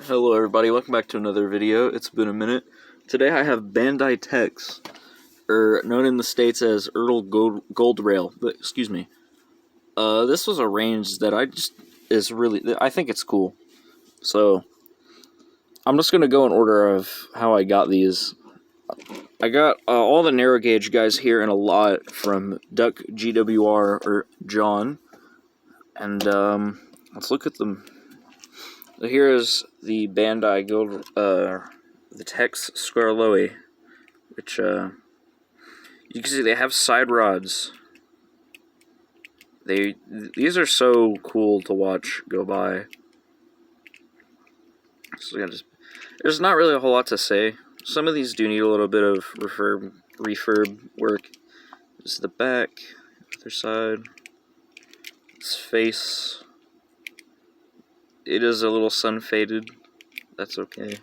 Hello everybody, welcome back to another video. It's been a minute. Today I have Bandai TECS, or known in the States as Earl Gold Rail, but excuse me. This was a range that I think it's cool. So, I'm just gonna go in order of how I got these. I got all the narrow gauge guys here in a lot from Duck GWR, or John. And, let's look at them. So here is the Bandai the TECS Skarloey, which, you can see they have side rods. These are so cool to watch go by. So there's not really a whole lot to say. Some of these do need a little bit of refurb work. This is the back, other side, this face. It is a little sun faded. That's okay.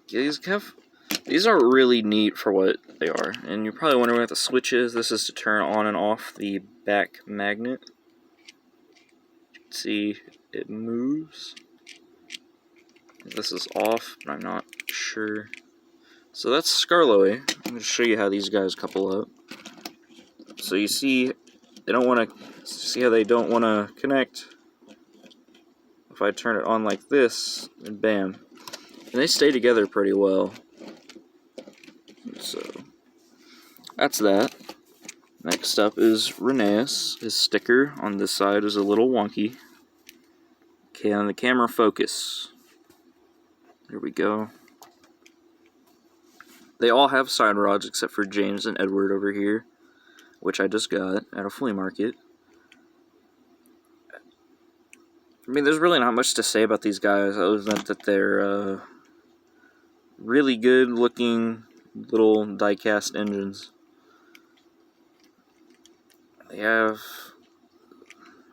Yeah, these are really neat for what they are. And you're probably wondering what the switch is. This is to turn on and off the back magnet. You can see it moves. This is off, but I'm not sure. So that's Skarloey. I'm going to show you how these guys couple up. So you see, they don't want to. See how they don't want to connect? If I turn it on like this, and bam. And they stay together pretty well. So, that's that. Next up is Renes. His sticker on this side is a little wonky. Okay, on the camera focus. There we go. They all have side rods except for James and Edward over here, which I just got at a flea market. I mean, there's really not much to say about these guys other than that they're really good looking little die-cast engines. They have,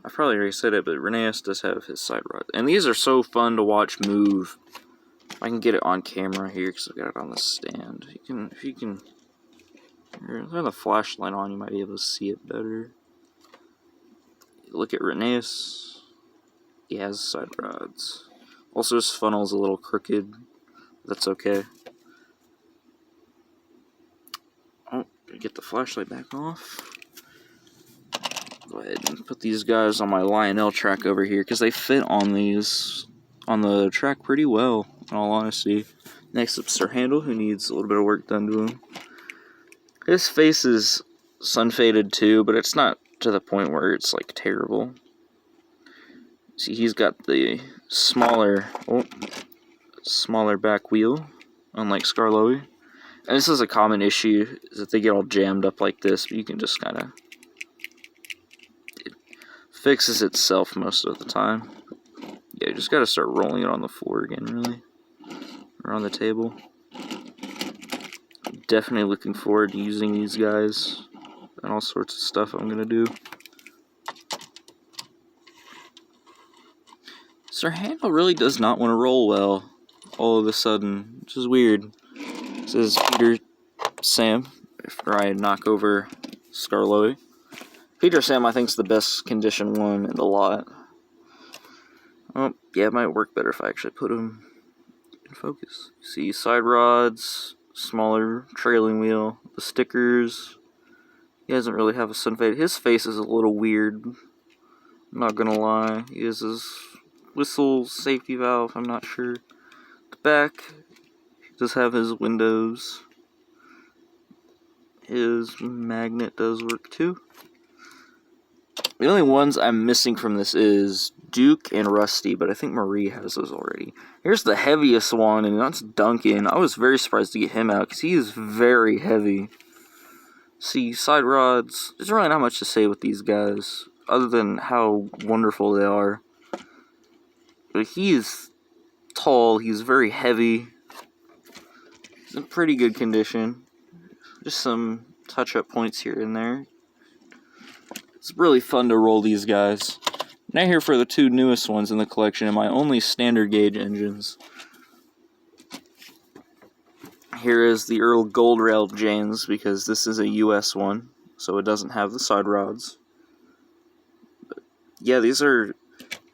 I've probably already said it, but Renes does have his side rod. And these are so fun to watch move. I can get it on camera here because I've got it on the stand. If you can turn the flashlight on, you might be able to see it better. Look at Renes. He has side rods. Also, his funnel's a little crooked. That's okay. Oh, get the flashlight back off. Go ahead and put these guys on my Lionel track over here because they fit on the track pretty well, in all honesty. Next up, Sir Handle, who needs a little bit of work done to him. His face is sun faded too, but it's not to the point where it's like terrible. See, he's got the smaller back wheel, unlike Skarloey. And this is a common issue, is that they get all jammed up like this, but you can just kind of... It fixes itself most of the time. Yeah, you just got to start rolling it on the floor again, really. Or on the table. I'm definitely looking forward to using these guys and all sorts of stuff I'm going to do. Sir Handle really does not want to roll well all of a sudden, which is weird. This is Peter Sam, after I knock over Skarloey. Peter Sam, I think, is the best condition one in the lot. Oh, yeah, it might work better if I actually put him in focus. See, side rods, smaller trailing wheel, the stickers. He doesn't really have a sun fade. His face is a little weird. I'm not gonna lie. He has his whistle safety valve, I'm not sure. The back, he does have his windows. His magnet does work too. The only ones I'm missing from this is Duke and Rusty, but I think Marie has those already. Here's the heaviest one, and that's Duncan. I was very surprised to get him out, because he is very heavy. See, side rods, there's really not much to say with these guys, other than how wonderful they are. But he is tall, he's very heavy. He's in pretty good condition. Just some touch-up points here and there. It's really fun to roll these guys. Now here for the two newest ones in the collection and my only standard gauge engines. Here is the Earl Gold Rail James, because this is a US one, so it doesn't have the side rods. But yeah, these are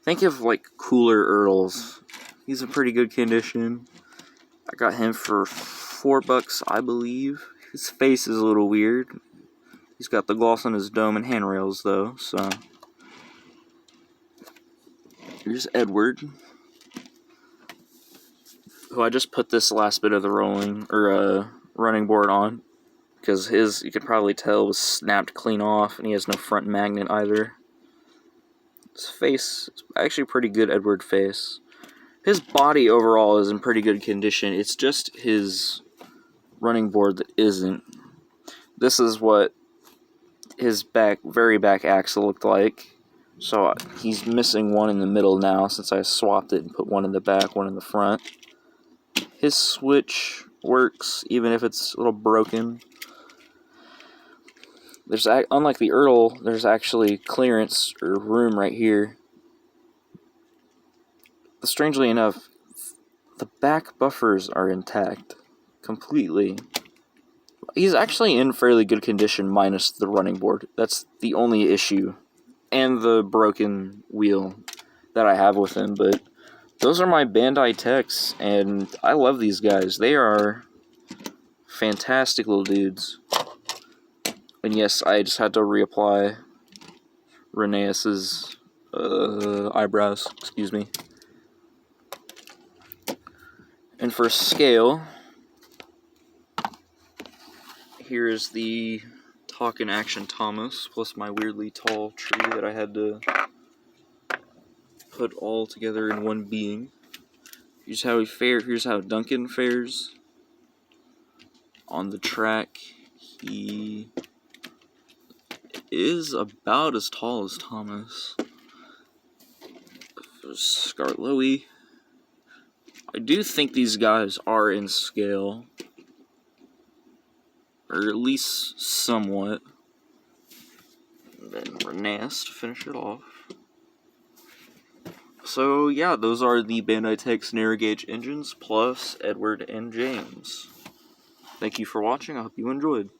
Think of like cooler Earls. He's in pretty good condition. I got him for $4, I believe. His face is a little weird. He's got the gloss on his dome and handrails though, so. Here's Edward, who I just put this last bit of the running board on, because his, you could probably tell, was snapped clean off, and he has no front magnet either. His face is actually pretty good Edward face. His body overall is in pretty good condition. It's just his running board that isn't. This is what his very back axle looked like. So he's missing one in the middle now since I swapped it and put one in the back, one in the front. His switch works even if it's a little broken. There's, unlike the Earl, there's actually clearance or room right here. Strangely enough, the back buffers are intact completely. He's actually in fairly good condition minus the running board. That's the only issue. And the broken wheel that I have with him. But those are my Bandai TECS, and I love these guys. They are fantastic little dudes. And yes, I just had to reapply Renes's eyebrows. Excuse me. And for scale, here is the Talkin' Action Thomas, plus my weirdly tall tree that I had to put all together in one being. Here's how he fares. Here's how Duncan fares on the track. He is about as tall as Thomas. There's Skarloey. I do think these guys are in scale, or at least somewhat. And then Renes to finish it off. So yeah, those are the Bandai TECS narrow gauge engines plus Edward and James. Thank you for watching. I hope you enjoyed.